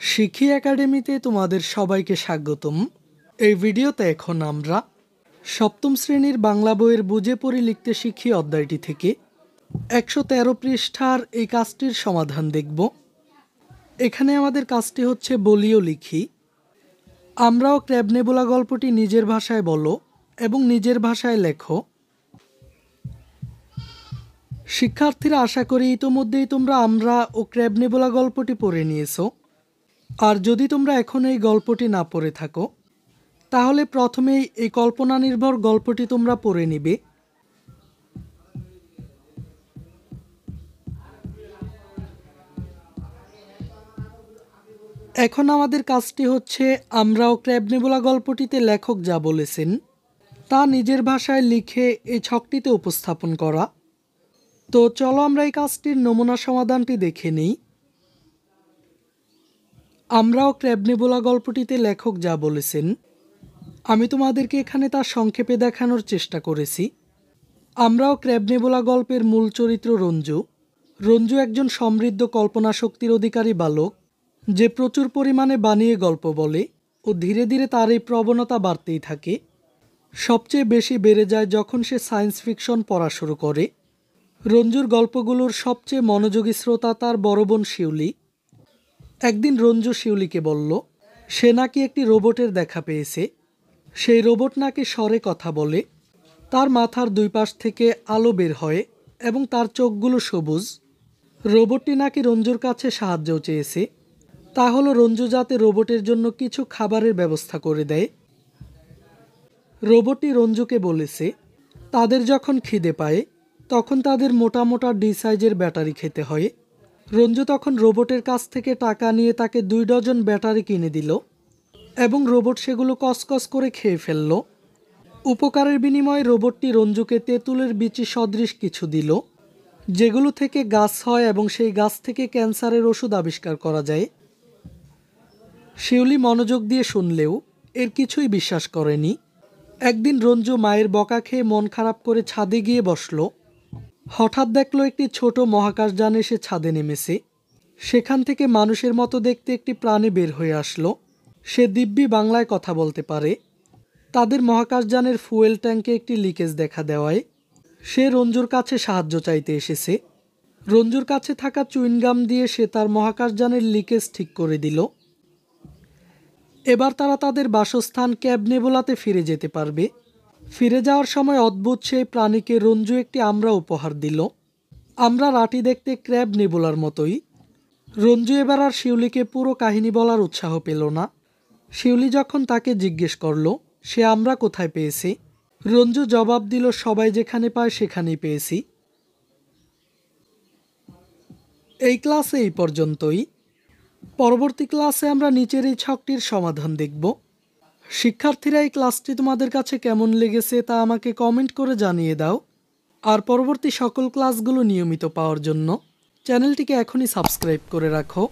শিখি একাডেমিতে তোমাদের সবাইকে স্বাগতম। এই ভিডিওতে এখন আমরা সপ্তম শ্রেণীর বাংলা বইয়ের বুঝে পড়ি লিখতে শিখি অধ্যায়টি থেকে 113 পৃষ্ঠার এই কাজটির সমাধান দেখব। এখানে আমাদের কাজটি হচ্ছে বলিও লিখি। আমরাও ক্র্যাবনেবুলা গল্পটি নিজের ভাষায় বলো এবং নিজের ভাষায় লেখো। শিক্ষার্থীরা, আশা করি ইতোমধ্যেই তোমরা আমরা ও ক্র্যাবনেবুলা গল্পটি পড়ে নিয়েছো। আর যদি তোমরা এখন এই গল্পটি না পড়ে থাকো তাহলে প্রথমেই এই কল্পনা নির্ভর গল্পটি তোমরা পড়ে নিবে। এখন আমাদের কাজটি হচ্ছে আমরাও ক্র্যাবনেবুলা গল্পটিতে লেখক যা বলেছেন তা নিজের ভাষায় লিখে এই ছকটিতে উপস্থাপন করা। তো চলো আমরা এই কাজটির নমুনা সমাধানটি দেখে নিই। আমরাও ক্র্যাবনেবুলা গল্পটিতে লেখক যা বলেছেন আমি তোমাদেরকে এখানে তা সংক্ষেপে দেখানোর চেষ্টা করেছি। আমরাও ক্র্যাবনেবুলা গল্পের মূল চরিত্র রঞ্জু। রঞ্জু একজন সমৃদ্ধ কল্পনা শক্তির অধিকারী বালক যে প্রচুর পরিমাণে বানিয়ে গল্প বলে ও ধীরে ধীরে তার এই প্রবণতা বাড়তেই থাকে। সবচেয়ে বেশি বেড়ে যায় যখন সে সায়েন্স ফিকশন পড়া শুরু করে। রঞ্জুর গল্পগুলোর সবচেয়ে মনোযোগী শ্রোতা তার বড় বোন শিউলি। একদিন রঞ্জু শিউলিকে বলল সে নাকি একটি রোবটের দেখা পেয়েছে। সেই রোবট নাকি স্বরে কথা বলে, তার মাথার দুই পাশ থেকে আলো বের হয় এবং তার চোখগুলো সবুজ। রোবটটি নাকি রঞ্জুর কাছে সাহায্যও চেয়েছে, তা হলো রঞ্জু যাতে রোবটের জন্য কিছু খাবারের ব্যবস্থা করে দেয়। রোবটটি রঞ্জুকে বলেছে তাদের যখন খিদে পায় তখন তাদের মোটা মোটা ডি সাইজের ব্যাটারি খেতে হয়। রঞ্জু তখন রোবটের কাছ থেকে টাকা নিয়ে তাকে 2 ডজন ব্যাটারি কিনে দিল এবং রোবট সেগুলো কসকস করে খেয়ে ফেলল। উপকারের বিনিময়ে রোবটটি রঞ্জুকে তেঁতুলের বিচি সদৃশ কিছু দিল, যেগুলো থেকে গাছ হয় এবং সেই গাছ থেকে ক্যান্সারের ওষুধ আবিষ্কার করা যায়। শিউলি মনোযোগ দিয়ে শুনলেও এর কিছুই বিশ্বাস করেনি। একদিন রঞ্জু মায়ের বকা খেয়ে মন খারাপ করে ছাদে গিয়ে বসল। হঠাৎ দেখলো একটি ছোট মহাকাশযান এসে ছাদে নেমেছে। সেখান থেকে মানুষের মতো দেখতে একটি প্রাণী বের হয়ে আসলো। সে দিব্যি বাংলায় কথা বলতে পারে। তাদের মহাকাশযানের ফুয়েল ট্যাঙ্কে একটি লিকেজ দেখা দেওয়ায় সে রঞ্জুর কাছে সাহায্য চাইতে এসেছে। রঞ্জুর কাছে থাকা চুইনগাম দিয়ে সে তার মহাকাশযানের লিকেজ ঠিক করে দিল। এবার তারা তাদের বাসস্থান ক্র্যাবনেবুলাতে ফিরে যেতে পারবে। ফিরে যাওয়ার সময় অদ্ভুত সেই প্রাণীকে রঞ্জু একটি আমড়া উপহার দিল। আমরা রাটি দেখতে ক্র্যাবনেবুলার মতোই। রঞ্জু এবার আর শিউলিকে পুরো কাহিনী বলার উৎসাহ পেল না। শিউলি যখন তাকে জিজ্ঞেস করলো সে আমড়া কোথায় পেয়েছে, রঞ্জু জবাব দিল সবাই যেখানে পায় সেখানেই পেয়েছি। এই ক্লাসে এই পর্যন্তই। পরবর্তী ক্লাসে আমরা নিচের এই ছকটির সমাধান দেখব। শিক্ষার্থীরা, এই ক্লাসটি তোমাদের কাছে কেমন লেগেছে তা আমাকে কমেন্ট করে জানিয়ে দাও। আর পরবর্তী সকল ক্লাসগুলো নিয়মিত পাওয়ার জন্য চ্যানেলটিকে এখনই সাবস্ক্রাইব করে রাখো।